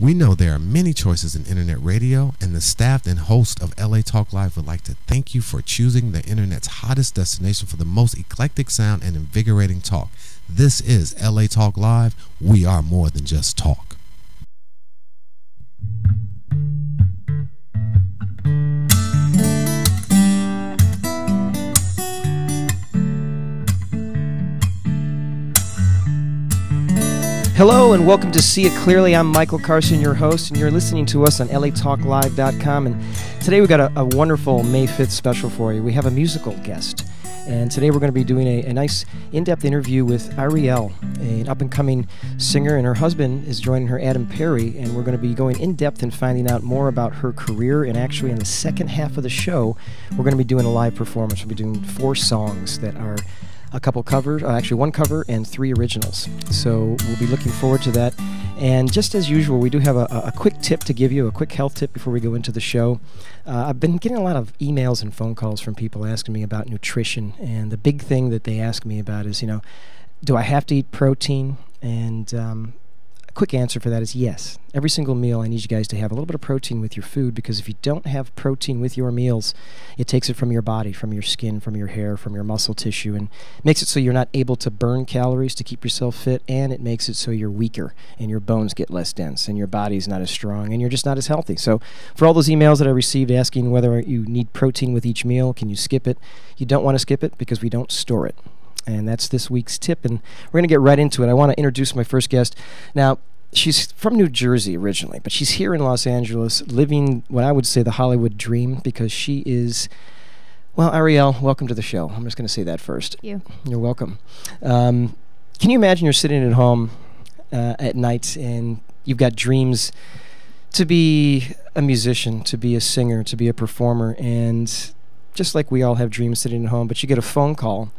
We know there are many choices in internet radio, and the staff and host of LA Talk Live would like to thank you for choosing the internet's hottest destination for the most eclectic sound and invigorating talk. This is LA Talk Live. We are more than just talk. Hello and welcome to See It Clearly. I'm Michael Carson, your host, and you're listening to us on LATalkLive.com. And today we've got a wonderful May 5th special for you. We have a musical guest. And today we're going to be doing a nice in-depth interview with Ariel, an up-and-coming singer, and her husband is joining her, Adam Perry, and we're going to be going in-depth and finding out more about her career. And actually in the second half of the show, we're going to be doing a live performance. We'll be doing 4 songs that are a couple covers, actually 1 cover and 3 originals. So we'll be looking forward to that. And just as usual, we do have a quick tip to give you, a quick health tip before we go into the show. I've been getting a lot of emails and phone calls from people asking me about nutrition. And the big thing that they ask me about is, do I have to eat protein? And a quick answer for that is yes. Every single meal, I need you guys to have a little bit of protein with your food, because if you don't have protein with your meals, it takes it from your body, from your skin, from your hair, from your muscle tissue, and makes it so you're not able to burn calories to keep yourself fit, and it makes it so you're weaker, and your bones get less dense, and your body's not as strong, and you're just not as healthy. So for all those emails that I received asking whether you need protein with each meal, can you skip it? You don't want to skip it because we don't store it. And that's this week's tip, and we're going to get right into it. I want to introduce my first guest. Now, she's from New Jersey originally, but she's here in Los Angeles living what I would say the Hollywood dream, because she is, well, Ariel, welcome to the show. I'm just going to say that first. Thank you. You're welcome. Can you imagine you're sitting at home at night and you've got dreams to be a musician, to be a singer, to be a performer, and just like we all have dreams sitting at home, but you get a phone call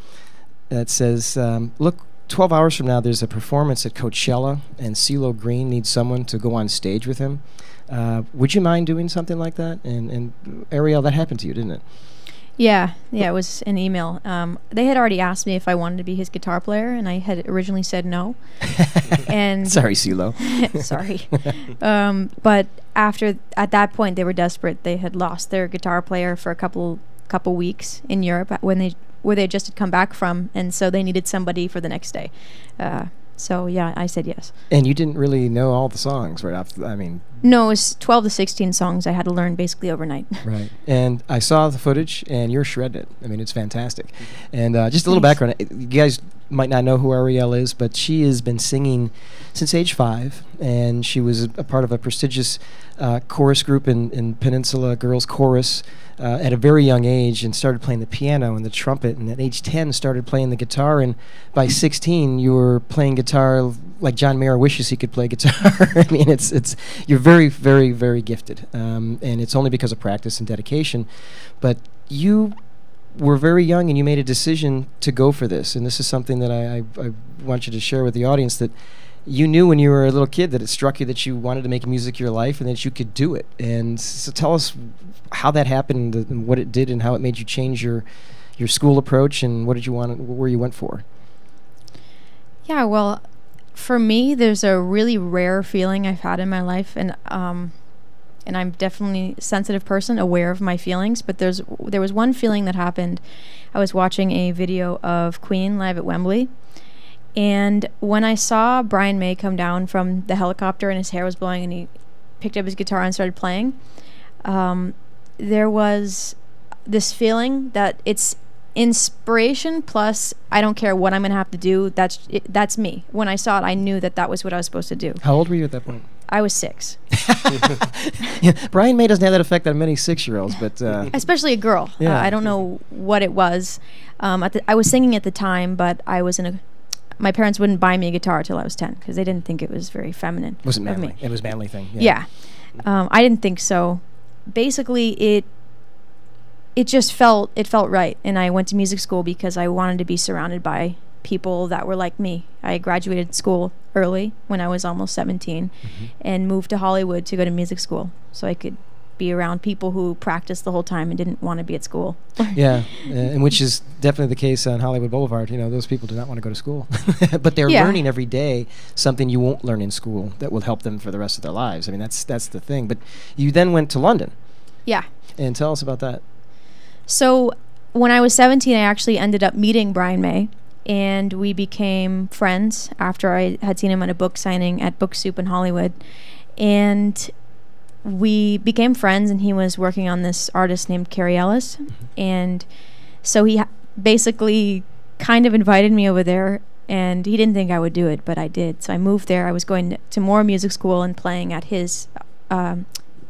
that says, look, 12 hours from now, there's a performance at Coachella, and CeeLo Green needs someone to go on stage with him. Would you mind doing something like that? And Ariel, that happened to you, didn't it? Yeah, it was an email. They had already asked me if I wanted to be his guitar player, and I had originally said no. And sorry, CeeLo. Sorry. But at that point, they were desperate. They had lost their guitar player for a couple weeks in Europe where they just had come back from, and so they needed somebody for the next day. So yeah, I said yes. And you didn't really know all the songs right after, No, it was 12 to 16 songs I had to learn basically overnight. Right. And I saw the footage, and you're shredded. It's fantastic. And just a little background. You guys might not know who Ariel is, but she has been singing since age 5, and she was a part of a prestigious chorus group in Peninsula Girls Chorus at a very young age, and started playing the piano and the trumpet, and at age 10 started playing the guitar, and by 16 you were playing guitar like John Mayer wishes he could play guitar. It's you're very, very, very gifted, and it's only because of practice and dedication. But you were very young, and you made a decision to go for this, and this is something that I want you to share with the audience, that you knew when you were a little kid that it struck you that you wanted to make music your life and that you could do it. And so tell us how that happened and what it did and how it made you change your school approach, and what did you want, where you went for. Yeah, well, for me, there's a really rare feeling I've had in my life, and I'm definitely a sensitive person, aware of my feelings, but there was one feeling that happened. I was watching a video of Queen live at Wembley, and when I saw Brian May come down from the helicopter and his hair was blowing and he picked up his guitar and started playing, there was this feeling that it's inspiration plus I don't care what I'm going to have to do. That's me. When I saw it, I knew that was what I was supposed to do. How old were you at that point? I was 6. Yeah, Brian May doesn't have that effect on many 6-year-olds, but especially a girl. Yeah. I don't know what it was. I was singing at the time, but I was my parents wouldn't buy me a guitar till I was 10 because they didn't think it was very feminine. It wasn't manly. It was a manly thing. Yeah. I didn't think so. Basically, it just felt right, and I went to music school because I wanted to be surrounded by people that were like me. I graduated school early when I was almost 17, and moved to Hollywood to go to music school so I could be around people who practiced the whole time and didn't want to be at school. Yeah, and which is definitely the case on Hollywood Boulevard. You know, those people do not want to go to school. But they're learning every day something you won't learn in school that will help them for the rest of their lives. I mean, that's the thing. But you then went to London. Yeah. And tell us about that. So when I was 17, I actually ended up meeting Brian May, and we became friends after I had seen him at a book signing at Book Soup in Hollywood. And we became friends, and he was working on this artist named Carrie Ellis. And so he basically kind of invited me over there, and he didn't think I would do it, but I did. So I moved there. I was going to more music school and playing at his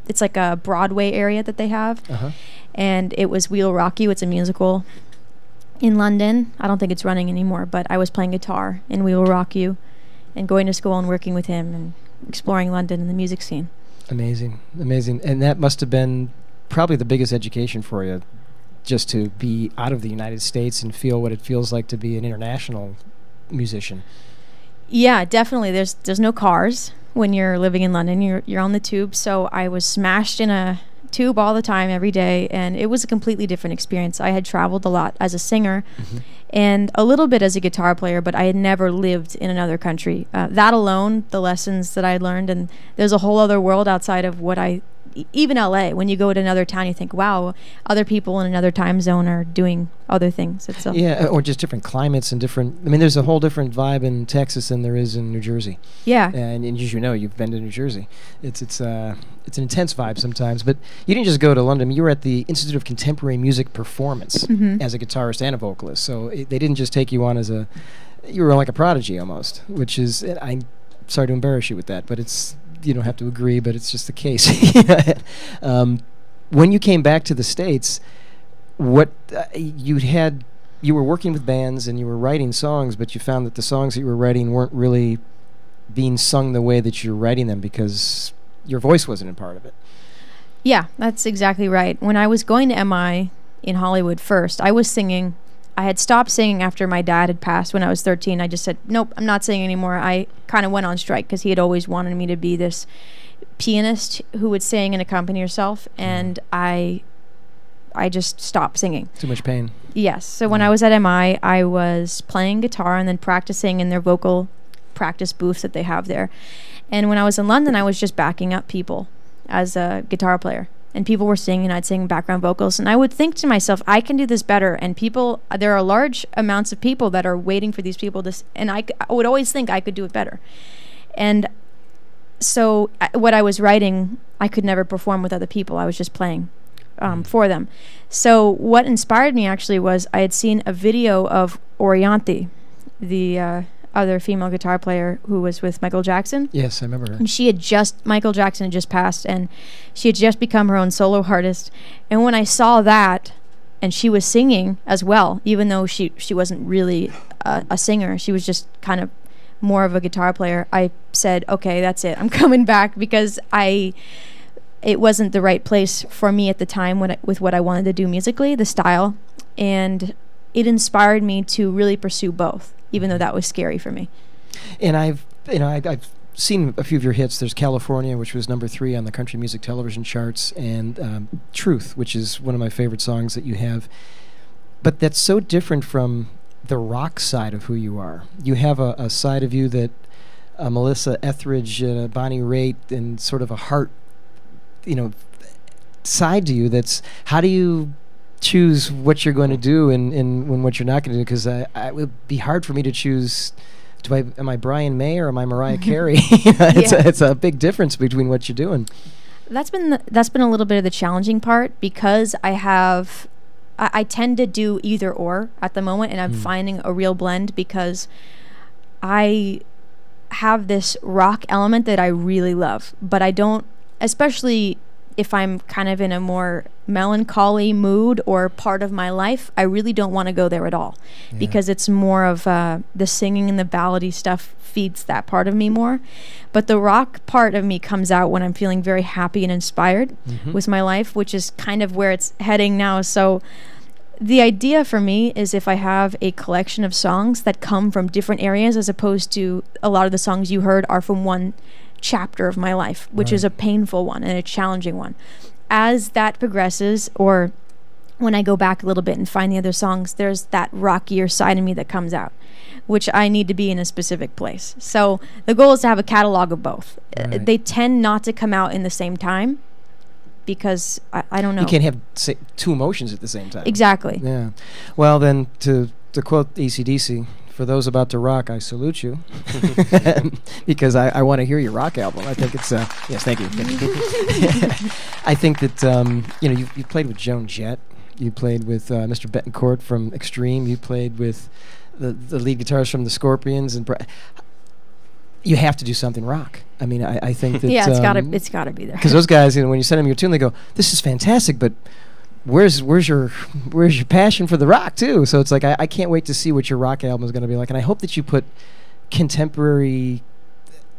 it's like a Broadway area that they have. And it was We'll Rock You. It's a musical in London. I don't think it's running anymore, but I was playing guitar in We Will Rock You and going to school and working with him and exploring London and the music scene. Amazing. And that must have been probably the biggest education for you, just to be out of the United States and feel what it feels like to be an international musician. Yeah, definitely. There's no cars when you're living in London. You're on the tube, so I was smashed in a tube all the time, every day, and it was a completely different experience. I had traveled a lot as a singer and a little bit as a guitar player, but I had never lived in another country. That alone, the lessons that I learned, and there's a whole other world outside of what even LA. When you go to another town, you think, wow, other people in another time zone are doing other things. Yeah, or just different climates and different. I mean, there's a whole different vibe in Texas than there is in New Jersey. Yeah, and as you know, you've been to New Jersey. It's an intense vibe sometimes. But you didn't just go to London. You were at the Institute of Contemporary Music Performance as a guitarist and a vocalist. So they didn't just take you on as you were like a prodigy almost, which is, I'm sorry to embarrass you with that, but it's. You don't have to agree, but it's just the case. When you came back to the States, what you were working with bands and you were writing songs, but you found that the songs that you were writing weren't really being sung the way that you're writing them because your voice wasn't a part of it. Yeah, that's exactly right. When I was going to MI in Hollywood first, I was singing. I had stopped singing after my dad had passed when I was 13. I just said, nope, I'm not singing anymore. I kind of went on strike because he had always wanted me to be this pianist who would sing and accompany herself, and I just stopped singing. Too much pain. Yes. So when I was at MI, I was playing guitar and then practicing in their vocal practice booths that they have there. And when I was in London, I was just backing up people as a guitar player. And people were singing, I'd sing background vocals, and I would think to myself, I can do this better. And there are large amounts of people that are waiting for these people to, and I would always think I could do it better. And so what I was writing, I could never perform with other people. I was just playing for them. So what inspired me actually was I had seen a video of Orianthi, the other female guitar player who was with Michael Jackson. Yes, I remember her. And Michael Jackson had just passed, and she had just become her own solo artist. And when I saw that, and she was singing as well, even though she wasn't really a singer, she was just kind of more of a guitar player, I said, okay, that's it. I'm coming back, because it wasn't the right place for me at the time with what I wanted to do musically, the style, and it inspired me to really pursue both, even though that was scary for me. And I've seen a few of your hits. There's California, which was number 3 on the country music television charts, and Truth, which is one of my favorite songs that you have. But that's so different from the rock side of who you are. You have a side of you that Melissa Etheridge, Bonnie Raitt, and sort of a heart, side to you. That's, how do you choose what you're going to do and what you're not going to do? Because it would be hard for me to choose. Am I Brian May or am I Mariah Carey? It's a big difference between what you're doing. That's been a little bit of the challenging part, because I tend to do either or at the moment, and I'm finding a real blend, because I have this rock element that I really love, but I don't, especially if I'm kind of in a more melancholy mood or part of my life, I really don't want to go there at all, because it's more of the singing and the ballady stuff feeds that part of me more. But the rock part of me comes out when I'm feeling very happy and inspired with my life, which is kind of where it's heading now. So the idea for me is, if I have a collection of songs that come from different areas, as opposed to a lot of the songs you heard are from one chapter of my life, which is a painful one and a challenging one, as that progresses, or when I go back a little bit and find the other songs, there's that rockier side of me that comes out, which I need to be in a specific place. So the goal is to have a catalog of both. Right. They tend not to come out in the same time because I don't know. You can't have two emotions at the same time. Exactly. Yeah. Well, then, to quote AC/DC, for those about to rock, I salute you. Because I want to hear your rock album. I think it's, yes, thank you. I think that, you played with Joan Jett. You played with Mr. Betancourt from Extreme. You played with the lead guitarist from the Scorpions. And you have to do something rock. I mean, I think that... Yeah, it's gotta be there. Because those guys, when you send them your tune, they go, this is fantastic, but... Where's your passion for the rock too? So it's like I can't wait to see what your rock album is going to be like, and I hope that you put contemporary.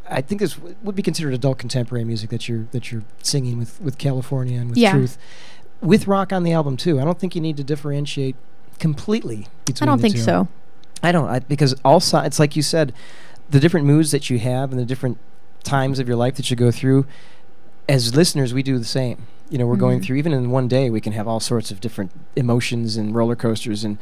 I think this would be considered adult contemporary music that you're singing with California and with Truth, with rock on the album too. I don't think you need to differentiate completely between. I don't the think two. so. I don't because it's like you said, the different moods that you have and the different times of your life that you go through. As listeners, we do the same. We're going through, even in one day, we can have all sorts of different emotions and roller coasters. And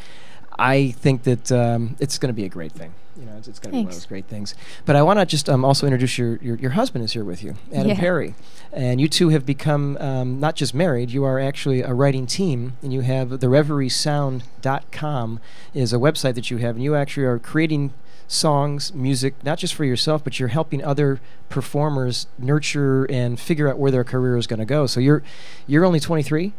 I think that it's going to be a great thing. It's going to be one of those great things. But I want to just also introduce your husband is here with you, Adam Perry. And you two have become not just married, you are actually a writing team. And you have the reveriesound.com is a website that you have. And you actually are creating songs, music, not just for yourself, but you're helping other performers nurture and figure out where their career is going to go. So you're only 23?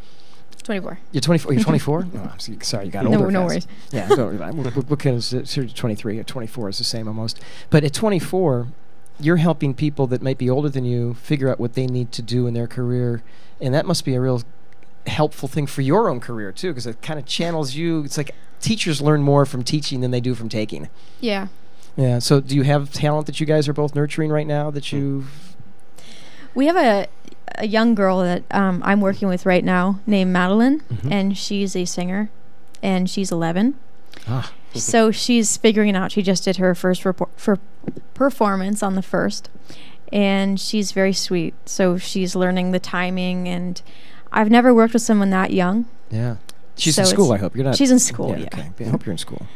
24. You're 24? You're 24? Oh, I'm sorry, you got older. No fast. worries. Yeah, what kind of 23 or 24 is the same almost. But at 24, you're helping people that might be older than you figure out what they need to do in their career, and that must be a real helpful thing for your own career too, because it kind of channels you. It's like teachers learn more from teaching than they do from taking. Yeah. Yeah. So do you have talent that you guys are both nurturing right now that you... We have a young girl that I'm working with right now named Madeline, and she's a singer, and she's 11. Ah. So she's figuring it out. She just did her first performance on the 1st, and she's very sweet. So she's learning the timing, and I've never worked with someone that young. Yeah. She's in school, I hope. You're not... She's in school, yeah. Okay. I hope you're in school.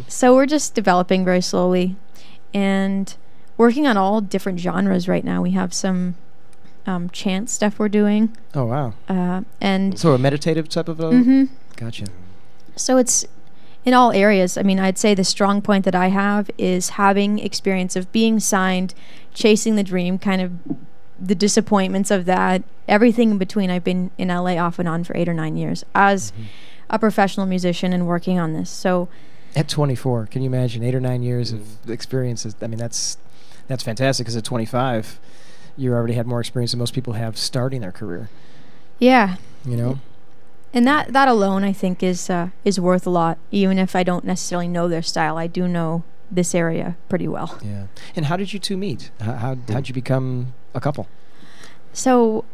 So we're just developing very slowly and working on all different genres right now. We have some chant stuff we're doing. Oh, wow. And so a meditative type of... Gotcha. So it's in all areas. I mean, I'd say the strong point that I have is having experience of being signed, chasing the dream, kind of the disappointments of that, everything in between. I've been in LA off and on for 8 or 9 years as a professional musician and working on this. So at 24, can you imagine 8 or 9 years of experiences? I mean, that's fantastic, because at 25, you already had more experience than most people have starting their career. Yeah. And that alone, I think, is worth a lot. Even if I don't necessarily know their style, I do know this area pretty well. Yeah. And how did you two meet? How'd you become a couple? So,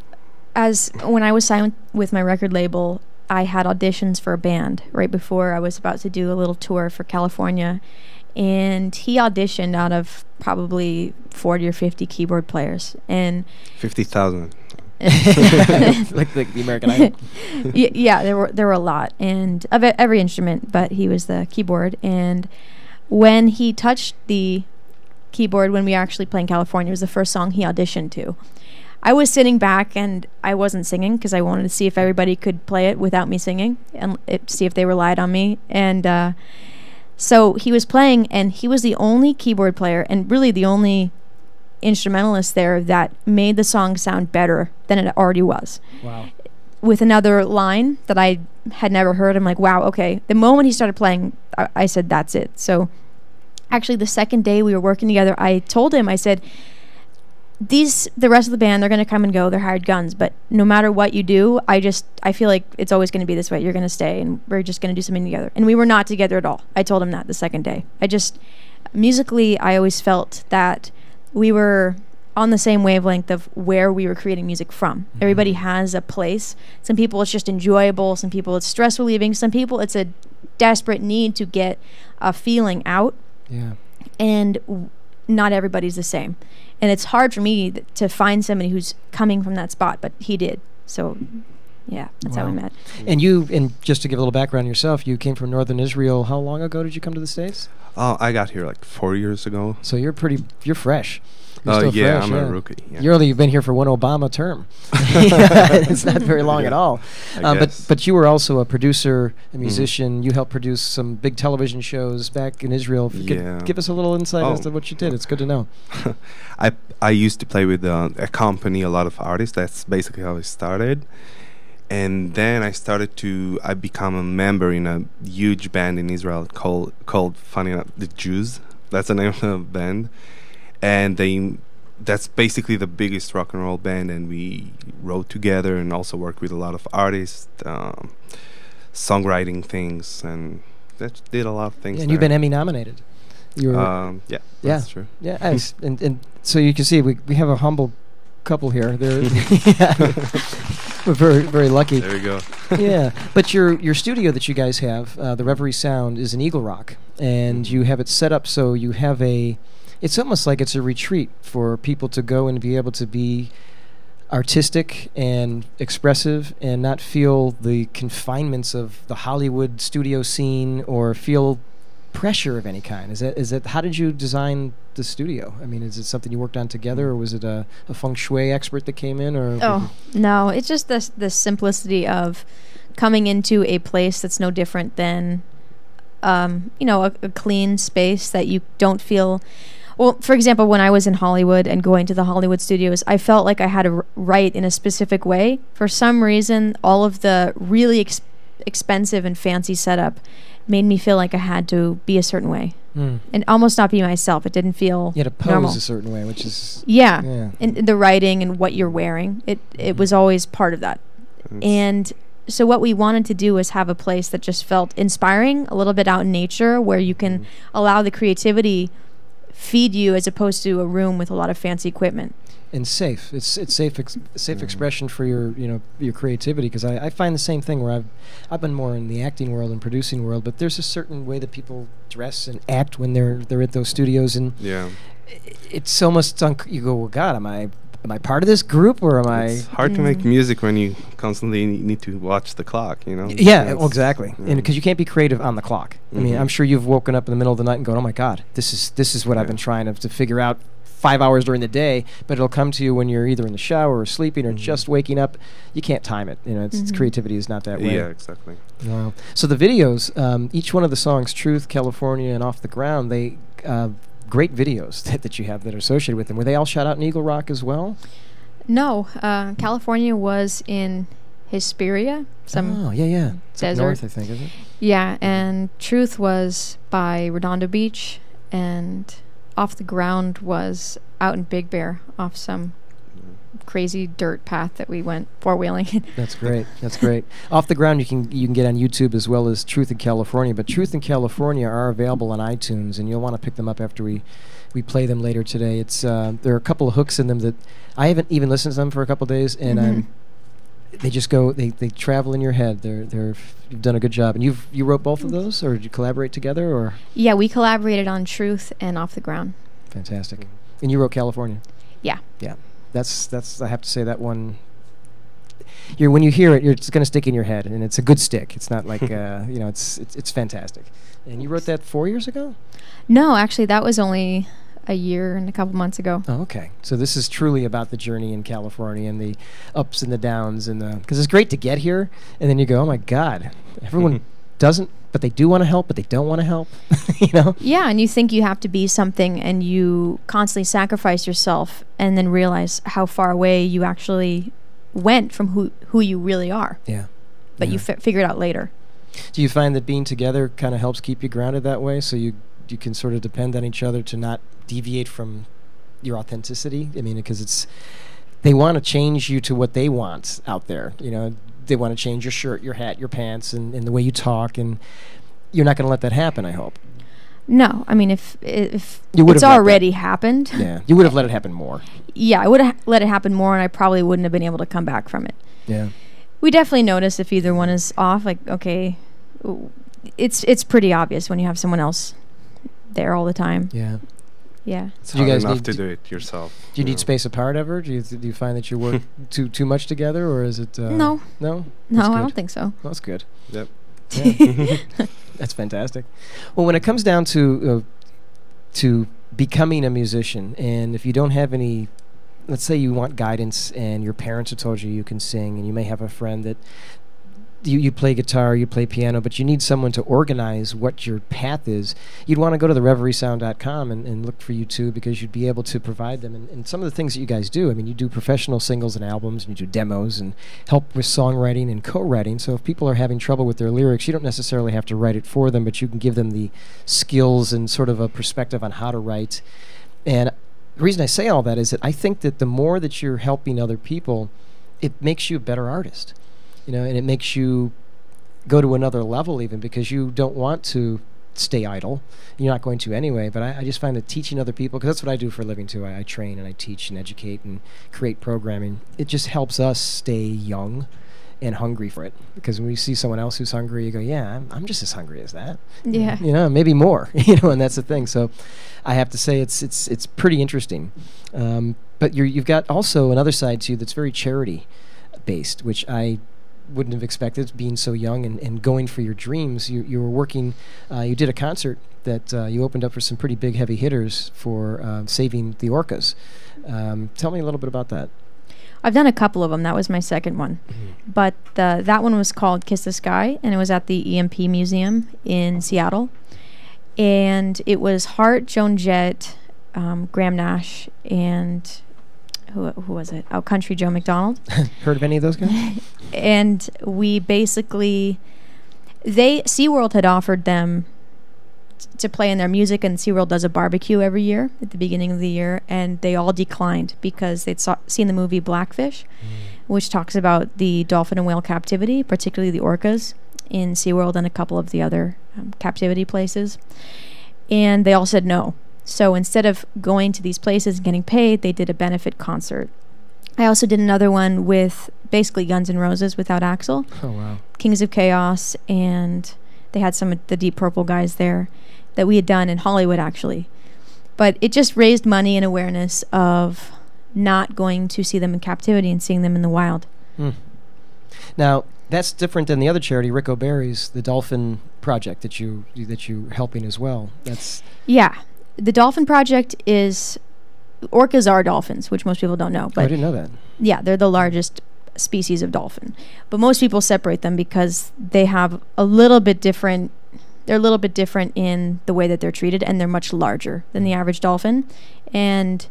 when I was signed with my record label, I had auditions for a band right before I was about to do a little tour for California, and he auditioned out of probably 40 or 50 keyboard players, and 50,000. like the American Idol. Yeah, there were a lot, and of every instrument, but he was the keyboard. And when he touched the keyboard, when we were actually playing California, it was the first song he auditioned to. I was sitting back and I wasn't singing because I wanted to see if everybody could play it without me singing and see if they relied on me. And so he was playing, and he was the only keyboard player and really the only instrumentalist there that made the song sound better than it already was. Wow. With another line that I had never heard, I'm like, wow, okay. The moment he started playing, I said, that's it. So actually the second day we were working together, I told him, I said, the rest of the band, they're going to come and go, they're hired guns, but no matter what you do, I feel like it's always going to be this way. You're going to stay, and we're just going to do something together. And we were not together at all. I told him that the second day. Musically, I always felt that we were on the same wavelength of where we were creating music from. Everybody has a place. Some people it's just enjoyable. Some people it's stress relieving. Some people it's a desperate need to get a feeling out. Yeah. And not everybody's the same. And it's hard for me to find somebody who's coming from that spot, but he did. So, yeah, that's how we met. And just to give a little background on yourself, you came from northern Israel. How long ago did you come to the States? Oh, I got here like 4 years ago. So you're fresh. Oh, You're still yeah, fresh, I'm a rookie. Yeah. You've been here for one Obama term. It's not very long at all. But you were also a producer, a musician. You helped produce some big television shows back in Israel. If you could give us a little insight as to what you did. It's good to know. I used to play with accompany a lot of artists. That's basically how I started. And then I become a member in a huge band in Israel called funny enough, the Jews. That's the name of the band. And that's basically the biggest rock and roll band, and we wrote together and also worked with a lot of artists, songwriting things, and that did a lot of things. And you've been Emmy nominated. That's true. Yeah, and so you can see we have a humble couple here. We're very, very lucky. There we go. Yeah, but your studio that you guys have, the Reverie Sound, is in Eagle Rock, and you have it set up so you have it's almost like it's a retreat for people to go and be able to be artistic and expressive and not feel the confinements of the Hollywood studio scene or feel pressure of any kind. Is that how did you design the studio? I mean, is it something you worked on together, or was it a feng shui expert that came in? Or no, it's just the simplicity of coming into a place that's no different than a clean space that you don't feel. Well, for example, when I was in Hollywood and going to the Hollywood studios, I felt like I had to write in a specific way. For some reason, all of the really expensive and fancy setup made me feel like I had to be a certain way and almost not be myself. It didn't feel you had to pose normal. A certain way, which is and the writing and what you're wearing. It was always part of that. And so what we wanted to do was have a place that just felt inspiring, a little bit out in nature, where you can allow the creativity feed you, as opposed to a room with a lot of fancy equipment. And safe. It's safe expression for your creativity, because I find the same thing where I've been more in the acting world and producing world, but there's a certain way that people dress and act when they're at those studios, and it's almost you go, well, God, am I part of this group, or am I? It's hard to make music when you constantly need to watch the clock, Yeah, exactly. And because you can't be creative on the clock. I mean, I'm sure you've woken up in the middle of the night and gone, oh my God, this is what I've been trying to figure out 5 hours during the day, but it'll come to you when you're either in the shower or sleeping or just waking up. You can't time it. It's creativity is not that way. Yeah, exactly. So the videos, each one of the songs, Truth, California, and Off the Ground, they great videos that you have that are associated with them. Were they all shot out in Eagle Rock as well? No, California was in Hesperia, It's desert. Up north, I think, isn't it? Yeah, and Truth was by Redondo Beach, and Off the Ground was out in Big Bear off some crazy dirt path that we went four-wheeling. That's great. Off the Ground you can get on YouTube, as well as Truth in California. But Truth in California are available on iTunes, and you'll want to pick them up after we play them later today. It's there are a couple of hooks in them that I haven't even listened to them for a couple of days, and they just go they travel in your head. You've done a good job. And you wrote both of those, or did you collaborate together, or? Yeah, we collaborated on Truth and Off the Ground. Fantastic. And you wrote California. Yeah. That's I have to say that one. When you hear it, it's going to stick in your head, and it's a good stick. It's not like it's fantastic. And you wrote that 4 years ago? No, actually, that was only a year and a couple months ago. Oh, okay. So this is truly about the journey in California and the ups and the downs, and because it's great to get here, and then you go, oh my God, everyone doesn't. But they do want to help, but they don't want to help, Yeah, and you think you have to be something, and you constantly sacrifice yourself, and then realize how far away you actually went from who you really are. Yeah. But you figure it out later. Do you find that being together kind of helps keep you grounded that way, so you can sort of depend on each other to not deviate from your authenticity? I mean, because they want to change you to what they want out there, They want to change your shirt, your hat, your pants, and the way you talk, and you're not going to let that happen, I hope. No, I mean, if you it's already happened. Yeah, you would have let it happen more. Yeah, I would have let it happen more, and I probably wouldn't have been able to come back from it. Yeah. We definitely notice if either one is off, like, okay, it's pretty obvious when you have someone else there all the time. Yeah. Yeah. It's Do you hard guys enough need to to- do it yourself. Do you need know. space apart ever? Do you find that you work too much together, or is it? No. No. No, That's I good. don't think so. That's good. Yep. Yeah. That's fantastic. Well, when it comes down to becoming a musician, and if you don't have any, let's say you want guidance, and your parents have told you you can sing, and you may have a friend that you play guitar, you play piano, but you need someone to organize what your path is, you'd want to go to the reveriesound.com and look for you two, because you'd be able to provide them. And some of the things that you guys do, I mean, you do professional singles and albums, and you do demos and help with songwriting and co-writing. So if people are having trouble with their lyrics, you don't necessarily have to write it for them, but you can give them the skills and sort of a perspective on how to write. And the reason I say all that is that I think that the more that you're helping other people, it makes you a better artist. You know, and it makes you go to another level, even because you don't want to stay idle. You're not going to anyway. But I just find that teaching other people, because that's what I do for a living too. I train and I teach and educate and create programming. It just helps us stay young and hungry for it. Because when we see someone else who's hungry, you go, yeah, I'm just as hungry as that. Yeah. You know, maybe more. You know, and that's the thing. So I have to say it's pretty interesting. But you've got also another side to you that's very charity based, which I wouldn't have expected, being so young and going for your dreams. You were working, you did a concert that you opened up for some pretty big heavy hitters for saving the orcas. Tell me a little bit about that. I've done a couple of them. That was my second one. Mm-hmm. But that one was called Kiss the Sky, and it was at the EMP Museum in Seattle. And it was Hart, Joan Jett, Graham Nash, and who was it? Oh, Country Joe McDonald. Heard of any of those guys? And we basically, SeaWorld had offered them to play in their music, and SeaWorld does a barbecue every year at the beginning of the year, and they all declined because they'd seen the movie Blackfish, which talks about the dolphin and whale captivity, particularly the orcas in SeaWorld and a couple of the other captivity places. And they all said no. So instead of going to these places and getting paid, they did a benefit concert. I also did another one with basically Guns N' Roses without Axl, Oh, wow. Kings of Chaos, and they had some of the Deep Purple guys there that we had done in Hollywood, actually. But it just raised money and awareness of not going to see them in captivity and seeing them in the wild. Now, that's different than the other charity, Rick O'Barry's, the Dolphin Project that you're helping as well. That's Yeah. The Dolphin Project is... Orcas are dolphins, which most people don't know. I But didn't know that. yeah, they're the largest species of dolphin. But most people separate them because they have a little bit different... They're a little bit different in the way that they're treated, and they're much larger than the average dolphin. And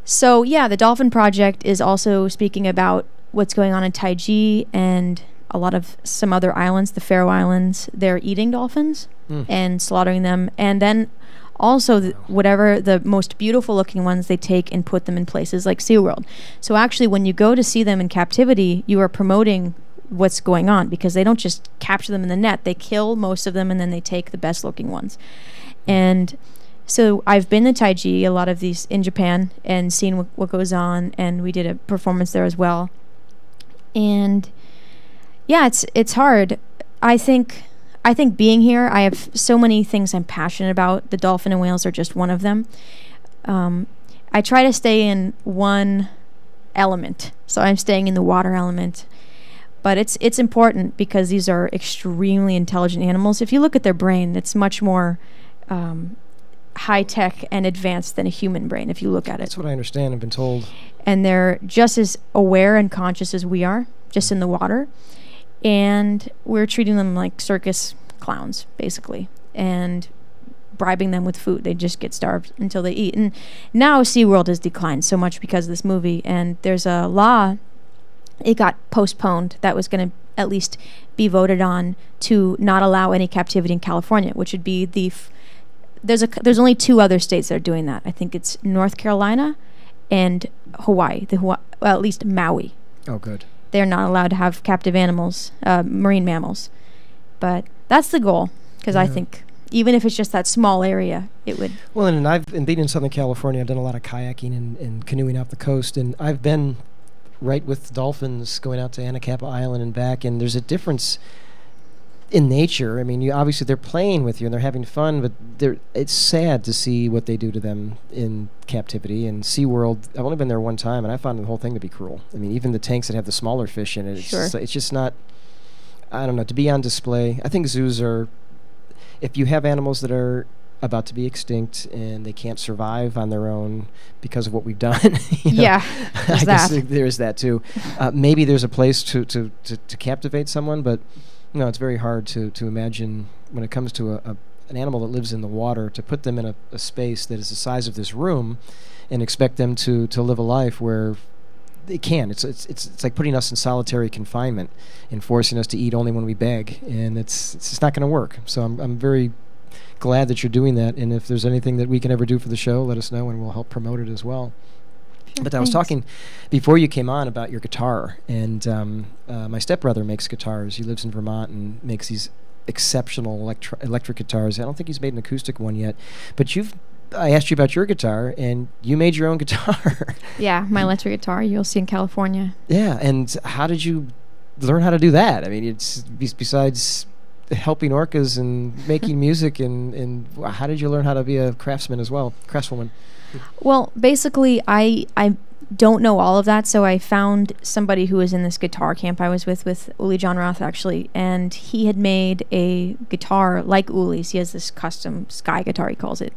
so, yeah, the Dolphin Project is also speaking about what's going on in Taiji and a lot of some other islands, the Faroe Islands. They're eating dolphins and slaughtering them. And then also, whatever the most beautiful looking ones, they take and put them in places like SeaWorld. So actually, when you go to see them in captivity, you are promoting what's going on, because they don't just capture them in the net. They kill most of them, and then they take the best looking ones. And so I've been to Taiji, a lot of these in Japan, and seen what goes on, and we did a performance there as well. And yeah, it's hard. I think being here, I have so many things I'm passionate about. The dolphin and whales are just one of them. I try to stay in one element, so I'm staying in the water element. But it's important because these are extremely intelligent animals. If you look at their brain, it's much more high-tech and advanced than a human brain, if you look at it. That's what I understand. I've been told. And they're just as aware and conscious as we are, just in the water. And we're treating them like circus clowns, basically, and bribing them with food. They just get starved until they eat. And now SeaWorld has declined so much because of this movie. And there's a law... It got postponed. That was going to at least be voted on to not allow any captivity in California, which would be there's only two other states that are doing that. I think it's North Carolina and Hawaii. Well, at least Maui. Oh, good. They're not allowed to have captive animals, marine mammals. But that's the goal, because I think even if it's just that small area, it would... Well, and being in Southern California, I've done a lot of kayaking and canoeing off the coast, and I've been... right with dolphins going out to Anacapa Island and back, and there's a difference. in nature. I mean, obviously they're playing with you and they're having fun, but it's sad to see what they do to them in captivity. And SeaWorld, I've only been there one time, and I found the whole thing to be cruel. I mean, even the tanks that have the smaller fish in it, it's just not, I don't know, to be on display. I think zoos are, if you have animals that are about to be extinct and they can't survive on their own because of what we've done. Yeah, I guess there's that too. Maybe there's a place to captivate someone, but it's very hard to imagine when it comes to an animal that lives in the water, to put them in a space that is the size of this room and expect them to live a life where they can. It's like putting us in solitary confinement and forcing us to eat only when we beg, and it's just not going to work. So I'm very glad that you're doing that, and if there's anything that we can ever do for the show, let us know and we'll help promote it as well. Sure, but I was talking before you came on about your guitar, and my stepbrother makes guitars. He lives in Vermont and makes these exceptional electric guitars. I don't think he's made an acoustic one yet, but I asked you about your guitar, and you made your own guitar. Yeah, my electric guitar you'll see in California. Yeah, and how did you learn how to do that? I mean, it's besides helping orcas and making music, and how did you learn how to be a craftswoman? Well, basically, I don't know all of that, so I found somebody who was in this guitar camp I was with Uli John Roth, actually, and he had made a guitar like Uli's. He has this custom sky guitar, he calls it.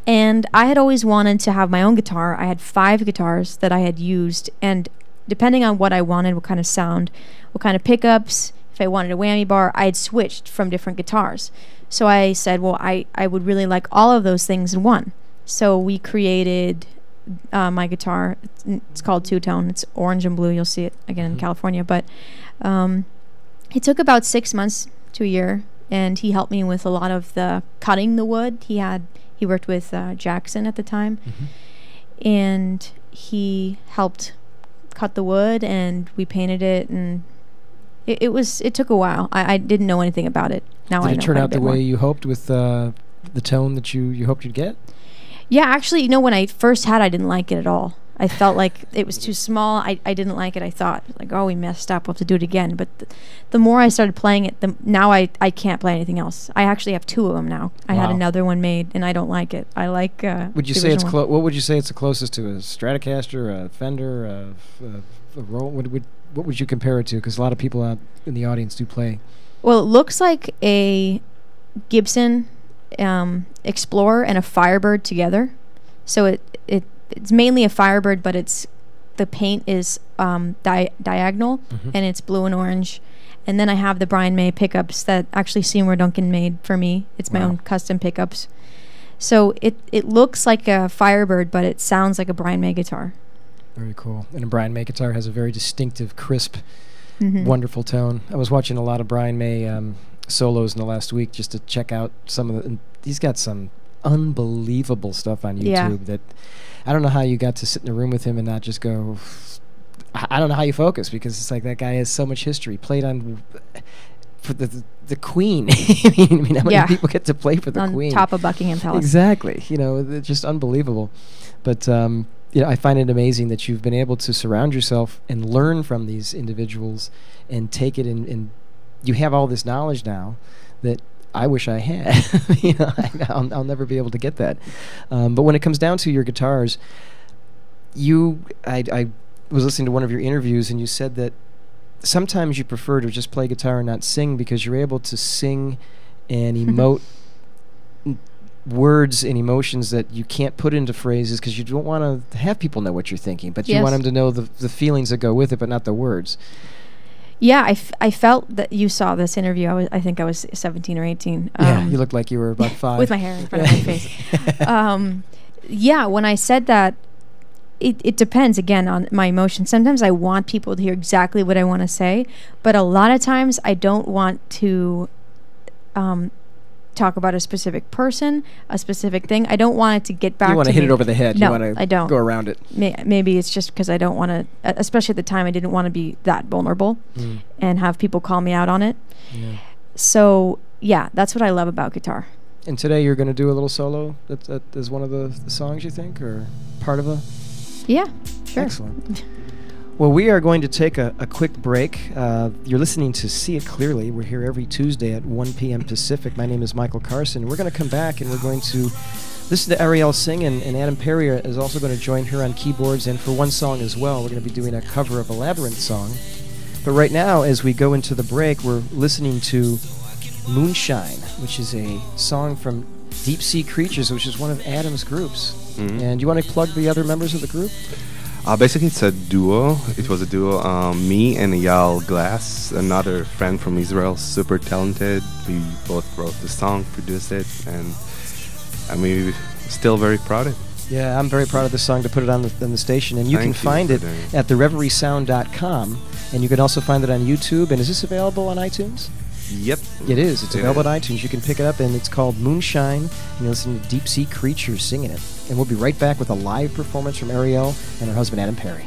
And I had always wanted to have my own guitar. I had 5 guitars that I had used, and depending on what I wanted, what kind of sound, what kind of pickups, if I wanted a whammy bar, I had switched from different guitars. So I said, well, I would really like all of those things in one. So we created my guitar. It's called two-tone. It's orange and blue. You'll see it again in California. But it took about 6 months to a year, and he helped me with a lot of the cutting the wood. He worked with Jackson at the time, and he helped cut the wood, and we painted it, and it took a while. I didn't know anything about it. Now I know. Did it turn out the way you hoped with the tone that you hoped you'd get? Yeah, actually, when I first had it, I didn't like it at all. I felt like it was too small. I didn't like it. I thought, like, oh, we messed up. We'll have to do it again. But the more I started playing it, now I can't play anything else. I actually have 2 of them now. I had another one made, and I don't like it. I like would you say it's what would you say it's the closest to? A Stratocaster, a Fender, a Roll? What would you compare it to? Because a lot of people out in the audience do play. Well, it looks like a Gibson Explorer and a Firebird together. So it's mainly a Firebird, but the paint is diagonal, and it's blue and orange. And then I have the Brian May pickups that actually Seymour Duncan made for me. It's my own custom pickups. So it looks like a Firebird, but it sounds like a Brian May guitar. Very cool. And a Brian May guitar has a very distinctive, crisp, wonderful tone. I was watching a lot of Brian May solos in the last week just to check out some of the... And he's got some unbelievable stuff on YouTube that... I don't know how you got to sit in a room with him and not just go... I don't know how you focus, because it's like that guy has so much history. Played on... for the Queen. I mean, how many people get to play for the Queen? On top of Buckingham Palace. Exactly. It's just unbelievable. But... I find it amazing that you've been able to surround yourself and learn from these individuals and take it and you have all this knowledge now that I wish I had. I'll never be able to get that. But when it comes down to your guitars, I was listening to one of your interviews, and you said that sometimes you prefer to just play guitar and not sing because you're able to sing and emote words and emotions that you can't put into phrases because you don't want to have people know what you're thinking, but you want them to know the feelings that go with it, but not the words. Yeah, I felt that you saw this interview. I think I was 17 or 18. Yeah, you looked like you were about 5. With my hair in front of my face. Yeah, when I said that, it depends, again, on my emotions. Sometimes I want people to hear exactly what I want to say, but a lot of times I don't want to... talk about a specific person, a specific thing. I don't want it to get back to me. You want to hit it over the head. No, you want to I don't. Go around it. Maybe it's just because I don't want to, especially at the time, I didn't want to be that vulnerable and have people call me out on it. Yeah. So, yeah, that's what I love about guitar. And today you're going to do a little solo that is one of the songs, you think, or part of a... Yeah, sure. Excellent. Well, we are going to take a quick break. You're listening to See It Clearly. We're here every Tuesday at 1 p.m. Pacific. My name is Michael Carson. We're going to come back and we're going to listen to Ariel sing, and Adam Perry is also going to join her on keyboards, and for one song as well, we're going to be doing a cover of a Labyrinth song. But right now, as we go into the break, we're listening to Moonshine, which is a song from Deep Sea Creatures, which is one of Adam's groups. Mm-hmm. And you want to plug the other members of the group? Basically, it's a duo. It was a duo. Me and Eyal Glass, another friend from Israel, super talented. We both wrote the song, produced it, and we're still very proud of it. Yeah, I'm very proud of this song to put it on the station. And you can find it at thereverysound.com, and you can also find it on YouTube. And is this available on iTunes? Yep. It is. It's available on iTunes. You can pick it up, and it's called Moonshine, and you're listening to Deep Sea Creatures singing it. And we'll be right back with a live performance from Ariel and her husband, Adam Perry.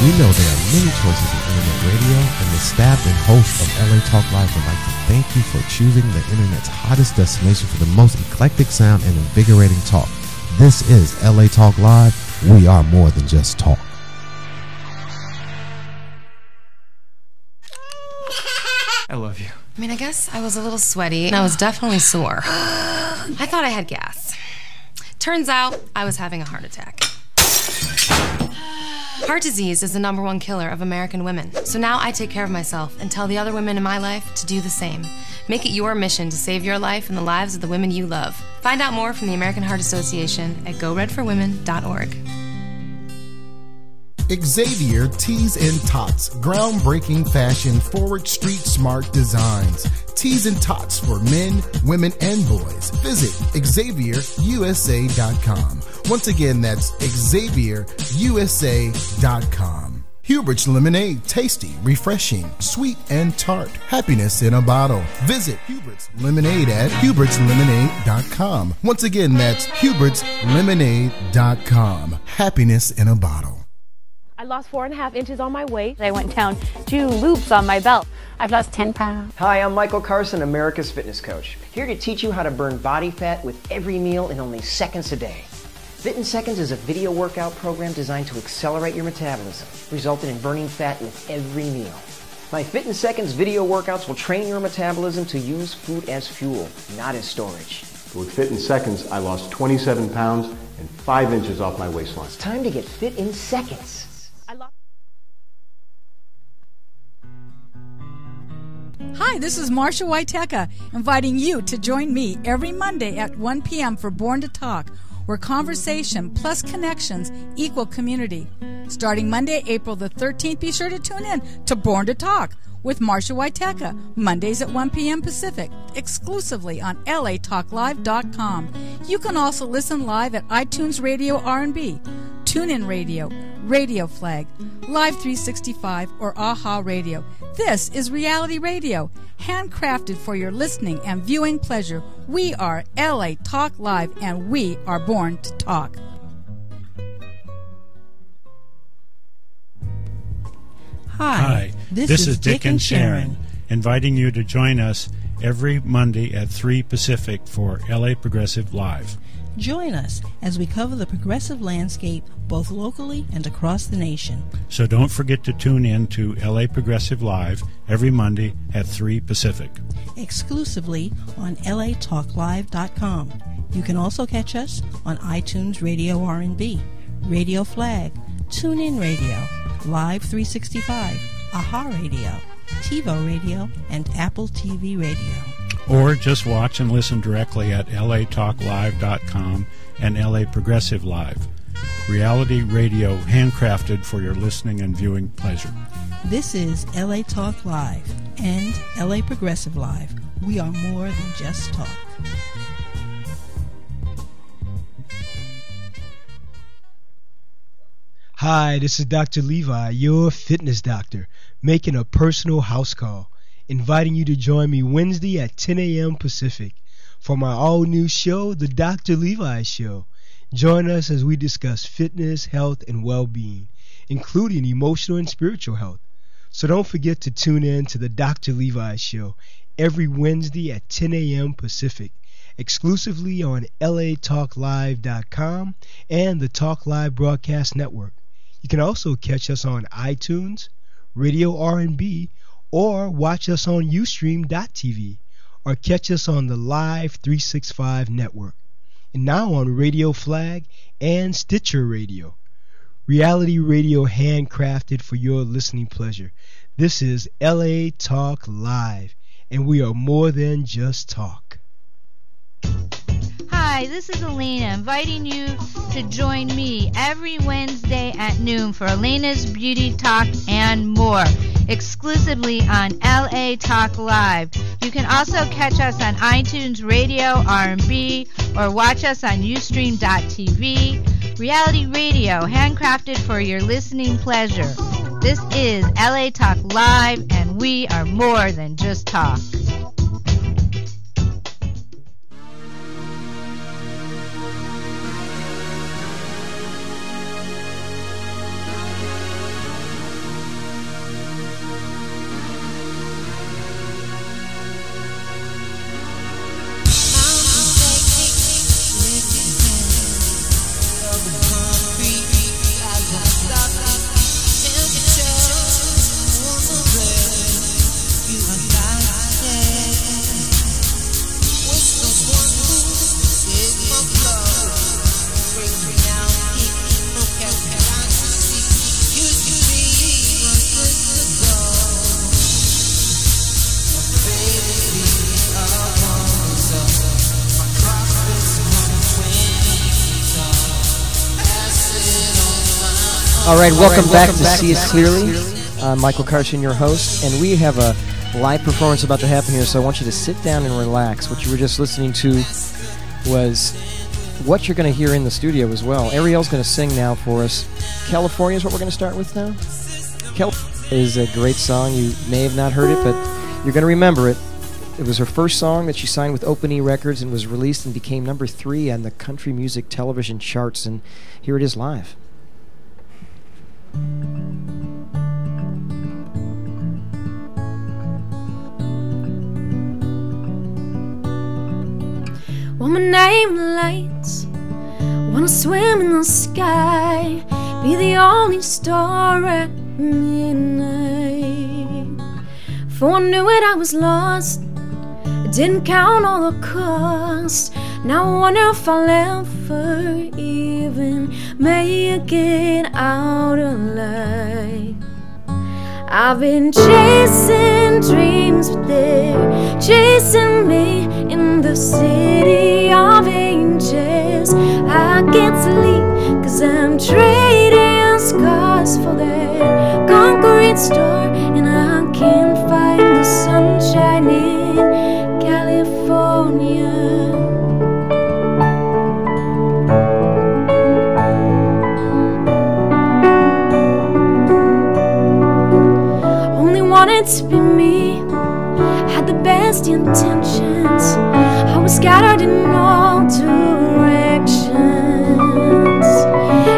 We know there are many choices in internet radio, and the staff and hosts of LA Talk Live would like to thank you for choosing the internet's hottest destination for the most eclectic sound and invigorating talk. This is LA Talk Live. We are more than just talk. I love you. I mean, I guess I was a little sweaty and I was definitely sore. I thought I had gas. Turns out I was having a heart attack. Heart disease is the #1 killer of American women. So now I take care of myself and tell the other women in my life to do the same. Make it your mission to save your life and the lives of the women you love. Find out more from the American Heart Association at goredforwomen.org. Xavier Tees and Tots, groundbreaking fashion, forward street smart designs. Tees and Tots for men, women, and boys. Visit XavierUSA.com. Once again, that's XavierUSA.com. Hubert's Lemonade, tasty, refreshing, sweet, and tart. Happiness in a bottle. Visit Hubert's Lemonade at Hubert'sLemonade.com. Once again, that's Hubert'sLemonade.com. Happiness in a bottle. I lost 4.5 inches on my waist. I went down 2 loops on my belt. I've lost 10 pounds. Hi, I'm Michael Carson, America's fitness coach. Here to teach you how to burn body fat with every meal in only seconds a day. Fit in Seconds is a video workout program designed to accelerate your metabolism, resulting in burning fat with every meal. My Fit in Seconds video workouts will train your metabolism to use food as fuel, not as storage. With Fit in Seconds, I lost 27 pounds and 5 inches off my waistline. It's time to get fit in seconds. Hi, this is Marsha Waiteka, inviting you to join me every Monday at 1 p.m. for Born to Talk, where conversation plus connections equal community. Starting Monday, April the 13th, be sure to tune in to Born to Talk with Marsha Waiteka, Mondays at 1 p.m. Pacific, exclusively on latalklive.com. You can also listen live at iTunes Radio R&B, TuneIn Radio, Radio Flag, Live 365, or AHA Radio. This is Reality Radio, handcrafted for your listening and viewing pleasure. We are LA Talk Live, and we are born to talk. Hi, this is Dick and Sharon, inviting you to join us every Monday at 3 Pacific for LA Progressive Live. Join us as we cover the progressive landscape both locally and across the nation. So don't forget to tune in to LA Progressive Live every Monday at 3 Pacific. Exclusively on latalklive.com. You can also catch us on iTunes Radio R&B, Radio Flag, TuneIn Radio, Live 365, AHA Radio, TiVo Radio, and Apple TV Radio. Or just watch and listen directly at latalklive.com and LA Progressive Live. Reality radio handcrafted for your listening and viewing pleasure. This is LA Talk Live and LA Progressive Live. We are more than just talk. Hi, this is Dr. Levi, your fitness doctor, making a personal house call, inviting you to join me Wednesday at 10 a.m. Pacific for my all-new show, The Dr. Levi Show. Join us as we discuss fitness, health, and well-being, including emotional and spiritual health. So don't forget to tune in to The Dr. Levi Show every Wednesday at 10 a.m. Pacific, exclusively on latalklive.com and the Talk Live Broadcast Network. You can also catch us on iTunes, Radio R&B, or watch us on Ustream.tv, or catch us on the Live 365 network, and now on Radio Flag and Stitcher Radio. Reality radio handcrafted for your listening pleasure. This is LA Talk Live, and we are more than just talk. Hi, this is Elena, inviting you to join me every Wednesday at noon for Elena's Beauty Talk and more, exclusively on LA Talk Live. You can also catch us on iTunes Radio R&B or watch us on Ustream.tv. Reality radio, handcrafted for your listening pleasure. This is LA Talk Live, and we are more than just talk. All right, welcome back to See It Clearly. I'm Michael Carson, your host, and we have a live performance about to happen here, so I want you to sit down and relax. What you were just listening to was what you're going to hear in the studio as well. Ariel's going to sing now for us. California is what we're going to start with now. California is a great song. You may have not heard it, but you're going to remember it. It was her first song that she signed with Open E Records and was released and became number 3 on the country music television charts, and here it is live. Want my name lights, wanna swim in the sky, be the only star at midnight. Before I knew it, I was lost, I didn't count all the cost. Now I wonder if I'll ever even make it out alive. I've been chasing dreams, but they're chasing me in the city of angels. I can't sleep, 'cause I'm trading scars for that concrete store, and I can't find the sunshine in California. Only wanted to be me, had the best intentions. I was scattered in all directions.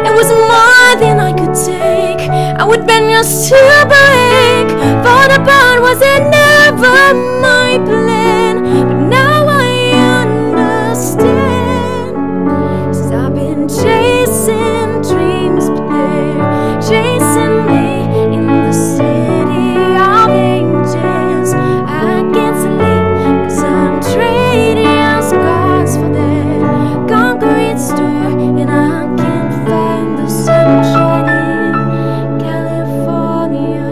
It was more than I could take. I would bend just to break. Fall apart wasn't never my plan, but now I understand. 'Cause I've been chasing dreams, but they're chasing me in the city of angels. I can't sleep, 'cause I'm trading scars for that concrete store, and I can't find the sunshine in California.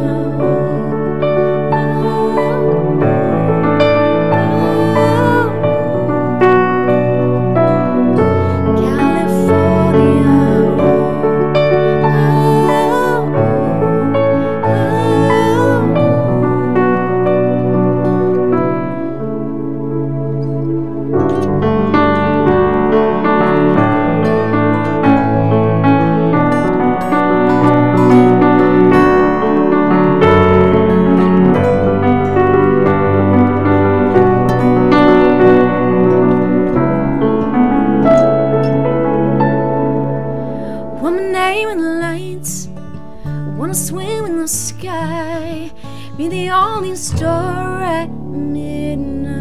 Want my name in the lights, wanna swim in the sky, be the only star at midnight.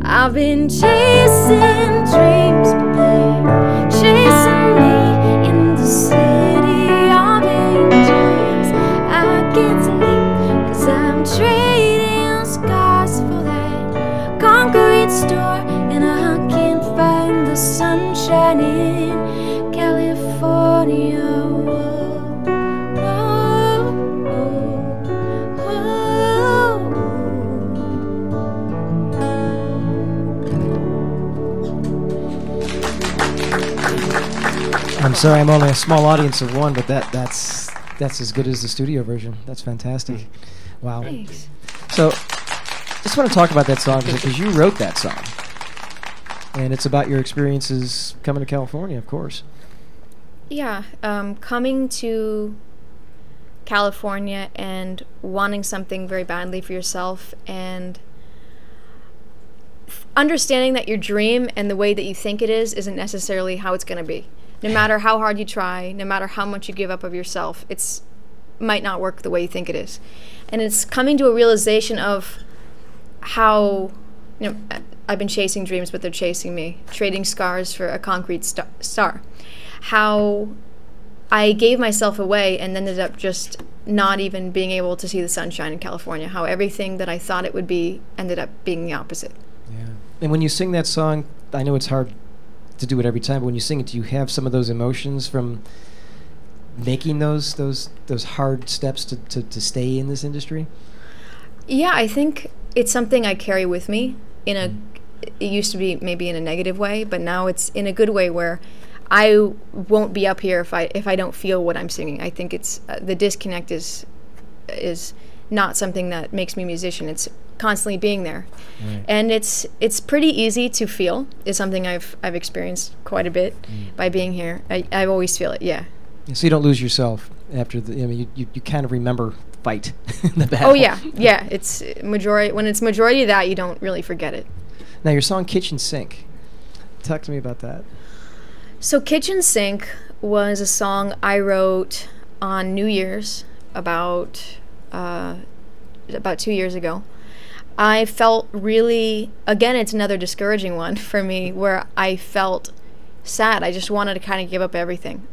I've been chasing dreams, but they're chasing me in the city of angels. I can't sleep, 'cause I'm trading scars for that concrete store, and I can't find the sunshine in California. I'm sorry, I'm only a small audience of one, but that's as good as the studio version. That's fantastic. Wow. Thanks. So, just want to talk about that song because you wrote that song, and it's about your experiences coming to California, of course. Yeah, coming to California and wanting something very badly for yourself, and understanding that your dream and the way that you think it is isn't necessarily how it's going to be. No matter how hard you try, no matter how much you give up of yourself, it's might not work the way you think it is. And it's coming to a realization of how, I've been chasing dreams, but they're chasing me. Trading scars for a concrete star. How I gave myself away and ended up just not even being able to see the sunshine in California. How everything that I thought it would be ended up being the opposite. Yeah. And when you sing that song, I know it's hard to do it every time, but when you sing it, do you have some of those emotions from making those hard steps to stay in this industry? Yeah, I think it's something I carry with me. It used to be maybe in a negative way, but now it's in a good way where I won't be up here if I don't feel what I'm singing. I think it's the disconnect is not something that makes me a musician. It's constantly being there, right. And it's pretty easy to feel. It's something I've experienced quite a bit by being here. I always feel it. Yeah. So you don't lose yourself after you kind of remember fight the battle. Oh yeah. It's majority when it's majority of that, you don't really forget it. Now your song Kitchen Sink. Talk to me about that. So Kitchen Sink was a song I wrote on New Year's about 2 years ago. I felt really, again, it's another discouraging one for me, where I felt sad. I just wanted to kind of give up everything.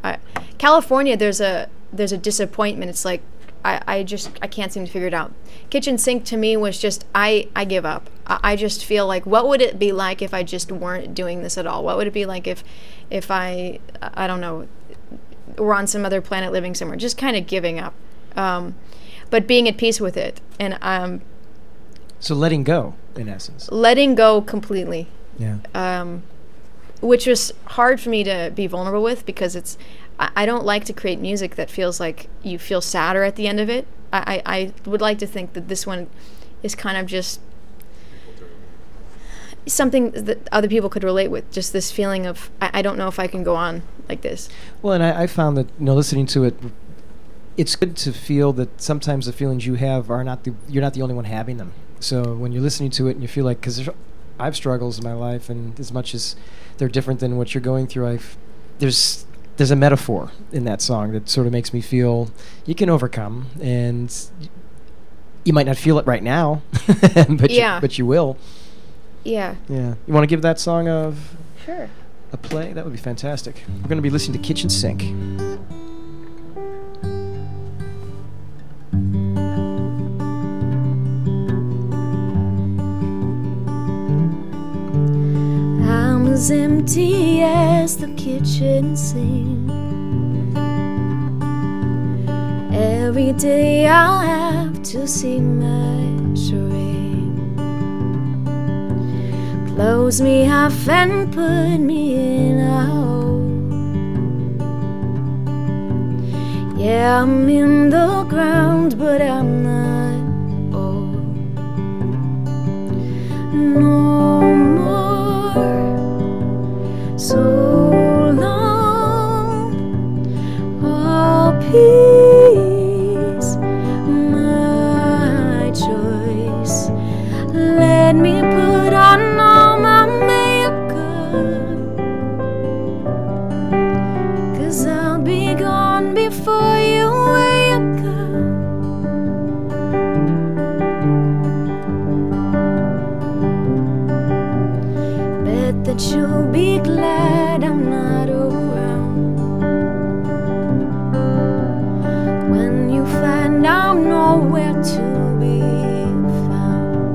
California, there's a disappointment. It's like I can't seem to figure it out. Kitchen Sink to me was just I give up. I just feel like, what would it be like if I just weren't doing this at all? What would it be like if I don't know, were on some other planet living somewhere, just kind of giving up, but being at peace with it, and so letting go, in essence. Letting go completely. Yeah. which was hard for me to be vulnerable with, because I don't like to create music that feels like you feel sadder at the end of it. I would like to think that this one is kind of just something that other people could relate with, just this feeling of I don't know if I can go on like this. Well, and I found that, listening to it, it's good to feel that sometimes the feelings you have are you're not the only one having them. So when you're listening to it and you feel like, because I have struggles in my life, and as much as they're different than what you're going through, there's a metaphor in that song that sort of makes me feel you can overcome, and you might not feel it right now, but you will. Yeah. Yeah. You want to give that song a play? That would be fantastic. We're going to be listening to Kitchen Sink. I'm as empty as the kitchen sink. Every day I'll have to see my shrink. Close me half and put me in a hole. Yeah, I'm in the ground, but I'm not old. No more. So long. Oh, peace, my choice. Let me put on all my makeup, 'cause I'll be gone before you wake up. Bet that you'll be glad I'm not around when you find I'm nowhere to be found.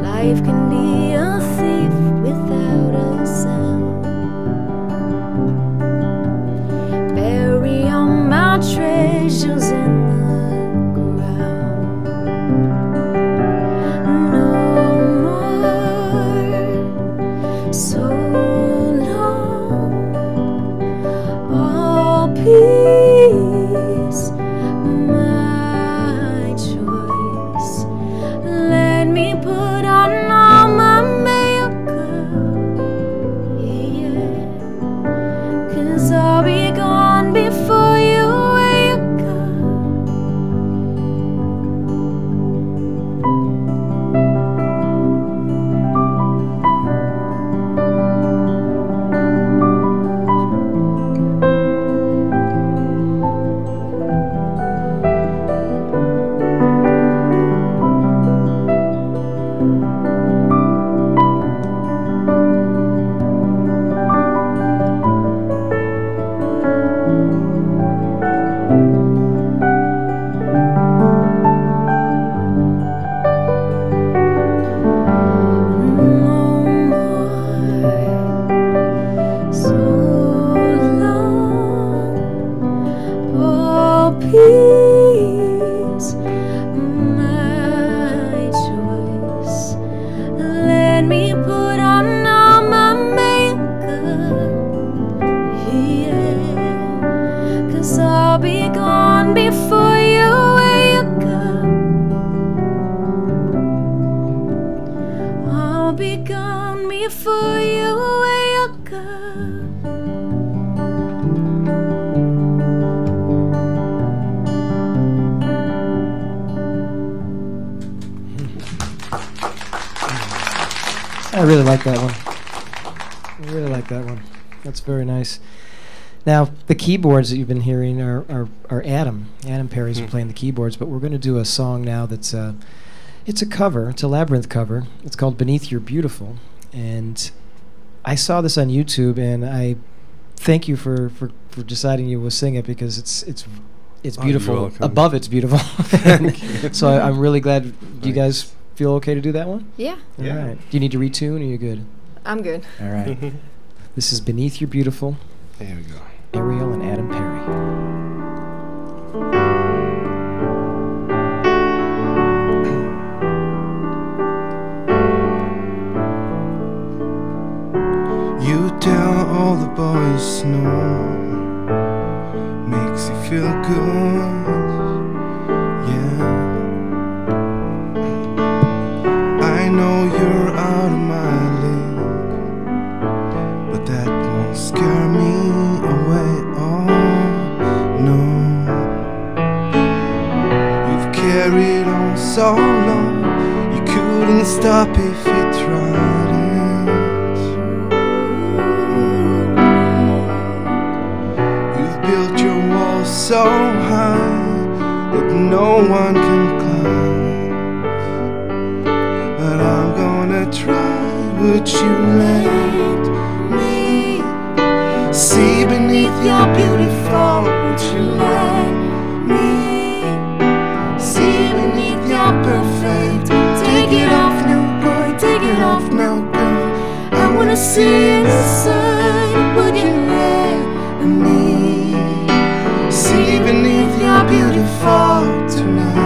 Life can be a thief without a sound. Bury all my treasures in the ground. No more. So long. Oh, peace, my choice. Let me put on all my makeup, yeah, 'cause I'll be gone before you wake up. So long. Oh, peace, my choice. Let me put on all my makeup, yeah, 'cause I'll be gone before you wake up. I'll be gone before you wake up. I really like that one. I really like that one. That's very nice. Now, the keyboards that you've been hearing are Adam. Adam Perry's playing the keyboards, but we're going to do a song now that's it's a cover. It's a Labyrinth cover. It's called Beneath You're Beautiful. And I saw this on YouTube, and I thank you for deciding you will sing it, because it's beautiful. You're welcome. Above it's beautiful. So I'm really glad. Do you guys feel okay to do that one? Yeah. All right. Do you need to retune, or are you good? I'm good. All right. This is Beneath You're Beautiful. There we go. Ariel and Adam Perry. tell all the boys no. Makes you feel good, yeah. I know you're out of my league, but that won't scare me away, oh no. You've carried on so long, you couldn't stop if you tried it. You've built your walls so high that no one can climb, but I'm gonna try. Would you let me see beneath your beautiful? Would you let me see beneath your perfect? Take it off now, boy, take it off now, girl. I wanna see inside. Would you let me see beneath your beautiful tonight?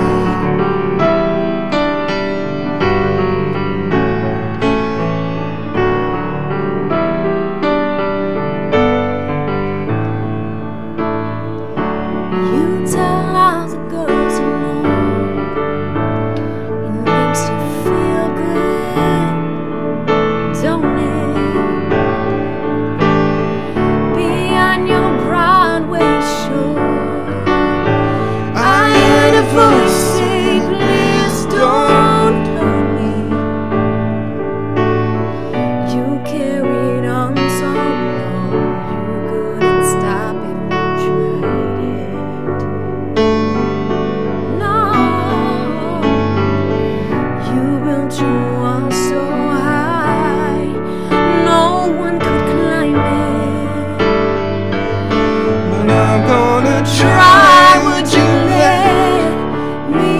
You tell all the girls you know it makes you feel good, don't it? Be on your Broadway show. I heard a voice say, please don't hurt me. You carried on so long, you couldn't stop if you tried it. No, you built your wall so high, no one could climb it. But I'm gonna try. Would you let me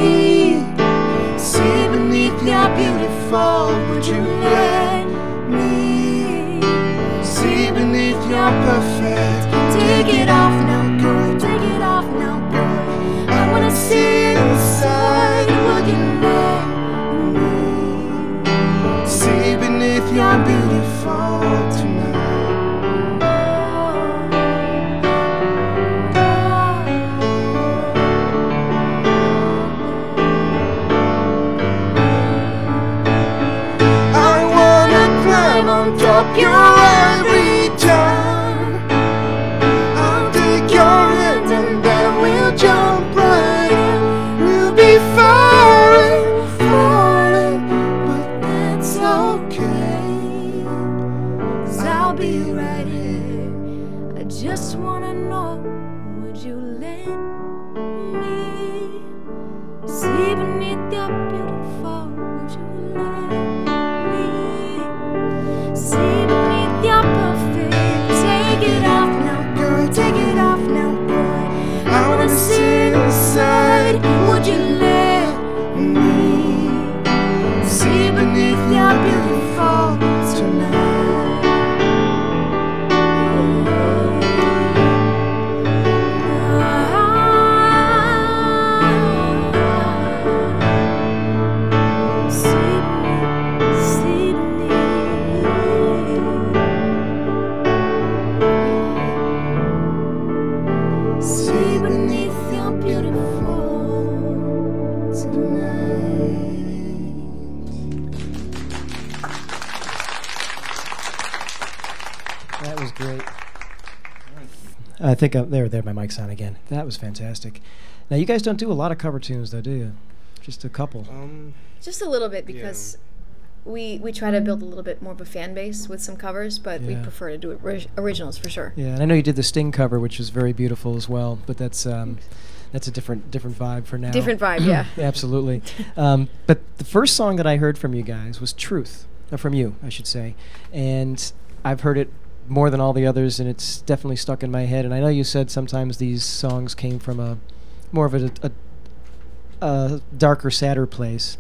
see beneath your beautiful? Would you let me see beneath your perfect? Take it off now, girl, take it off now, girl. I wanna see inside. Would you let me see beneath your beautiful tonight? I wanna climb on top your every time. I'll take your hand and then we'll jump right in. We'll be falling, falling, but that's okay, 'cause I'll be right here. I just wanna know, would you let me see beneath your beautiful? Would you let me see beneath your perfect? Take it off now, girl, take it off now, boy. I wanna see inside. Would you let me see beneath your beautiful tonight? See beneath your beautiful tonight. That was great. I think there. My mic's on again. That was fantastic. Now you guys don't do a lot of cover tunes, though, do you? Just a couple. Just a little bit, because we try to build a little bit more of a fan base with some covers, but we prefer to do it originals for sure. Yeah, and I know you did the Sting cover, which was very beautiful as well. But that's a different vibe for now. Different vibe, yeah. Absolutely. But the first song that I heard from you guys was "Truth," from you, I should say, and I've heard it more than all the others, and it's definitely stuck in my head. And I know you said sometimes these songs came from a more of a darker, sadder place.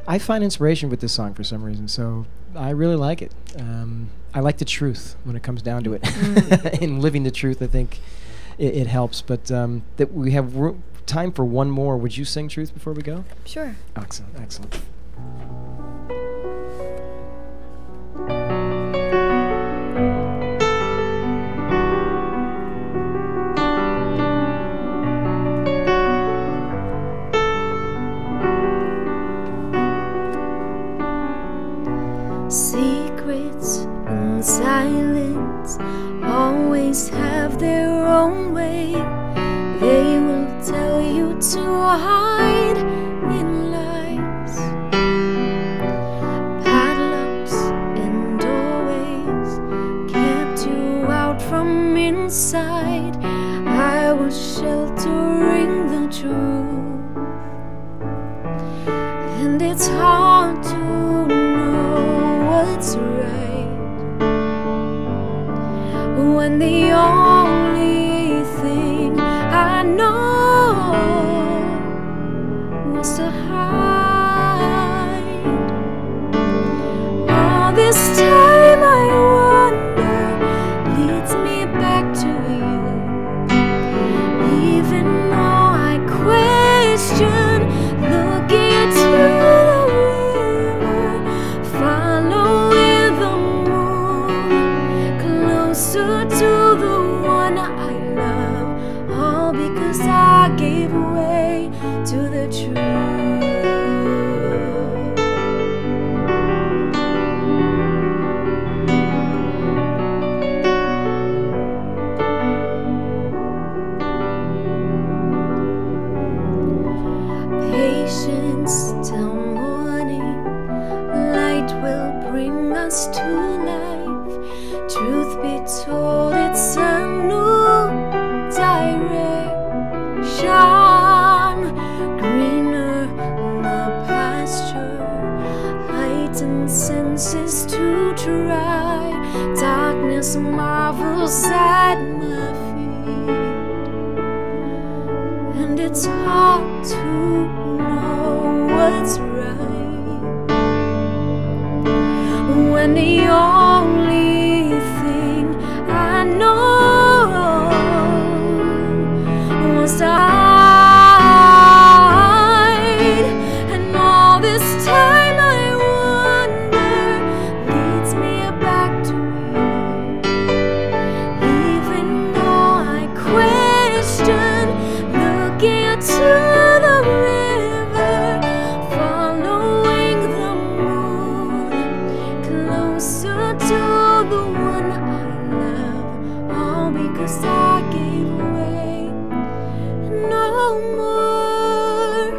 I find inspiration with this song for some reason, so I really like it. I like the truth when it comes down to it. In living the truth, I think it helps. But that we have time for one more. Would you sing "Truth" before we go? Sure. Excellent, excellent. Secrets and silence always have their own way. They will tell you to hide in lies. Padlocks and doorways kept you out from inside. I was sheltering the truth, and it's hard to know what's right when the only thing I know was to hide. All this time I wonder leads me back to you, even though I question looking into the river, following the moon closer to the one I love, all because I gave way to the truth. Patience till morning light will bring us to life. Truth be told, it's a new direction, greener the pasture, heightened senses to try. Darkness marvels at my feet, and it's hard to know what's right when the only thing I know was to hide. And all this time I wonder leads me back to you, even though I question looking into the river, following the moon closer to the one I love, all because I gave way. No more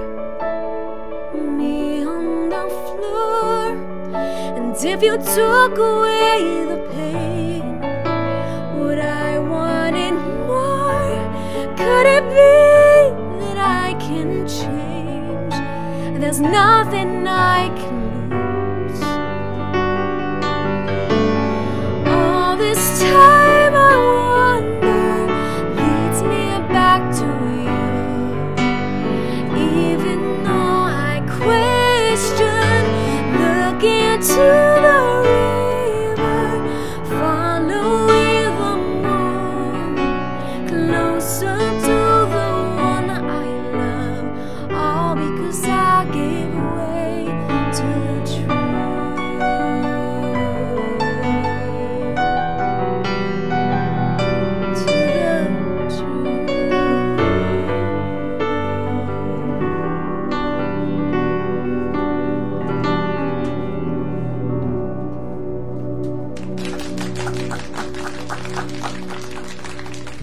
me on the floor, and if you took away the pain, would I want it more? Could it be that I can change? There's nothing I can lose. All this time I wonder leads me back to you, even though I question looking into the river, following the moon closer to the one I love, all because I gave way to the truth.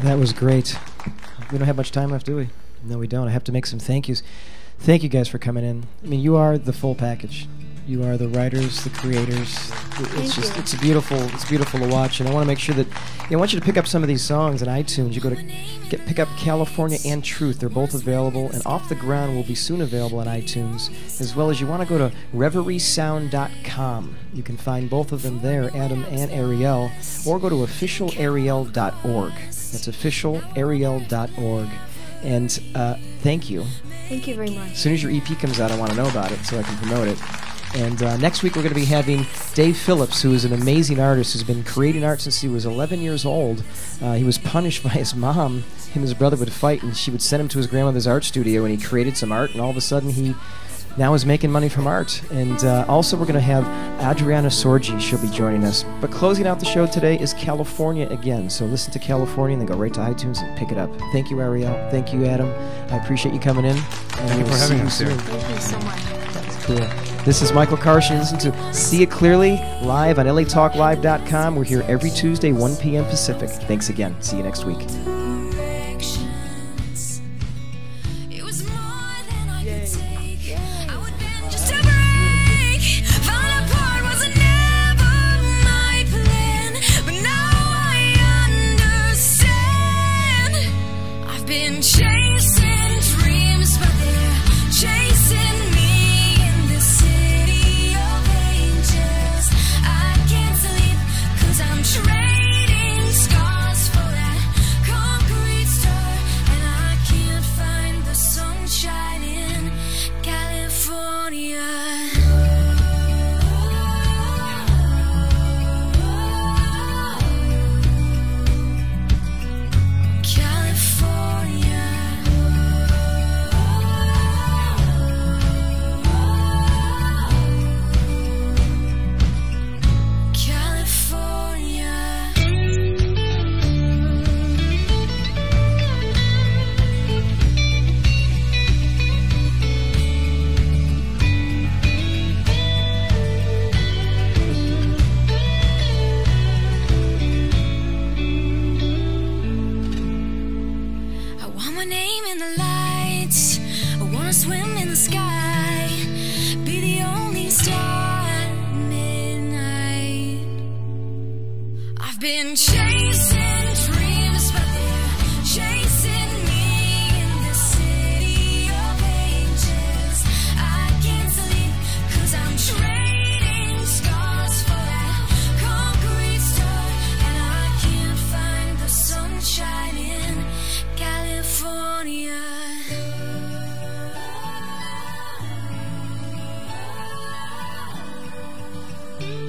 That was great. We don't have much time left, do we? No, we don't. I have to make some thank yous. Thank you guys for coming in. I mean, you are the full package. You are the writers, the creators. It's beautiful to watch, and I want to make sure that I want you to pick up some of these songs on iTunes. You go to pick up California and Truth. They're both available, and Off the Ground will be soon available on iTunes, as well as you want to go to reveriesound.com. You can find both of them there, Adam and Ariel, or go to officialariel.org. That's officialariel.org. And thank you. Thank you very much. As soon as your EP comes out, I want to know about it so I can promote it. And next week we're going to be having Dave Phillips, who is an amazing artist who's been creating art since he was 11 years old. He was punished by his mom. Him and his brother would fight, and she would send him to his grandmother's art studio, and he created some art, and all of a sudden he now is making money from art. And also we're going to have Adriana Sorgi. She'll be joining us. But closing out the show today is California again. So listen to California and then go right to iTunes and pick it up. Thank you, Ariel. Thank you, Adam. I appreciate you coming in. And Thank you for having us here. Thank you so much. That's cool. This is Michael Carson. Listen to See It Clearly live on LATalkLive.com. We're here every Tuesday, 1 p.m. Pacific. Thanks again. See you next week.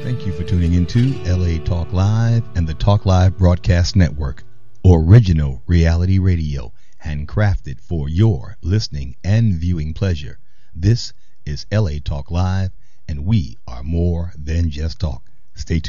Thank you for tuning into LA Talk Live and the Talk Live Broadcast Network, original reality radio, handcrafted for your listening and viewing pleasure. This is LA Talk Live, and we are more than just talk. Stay tuned.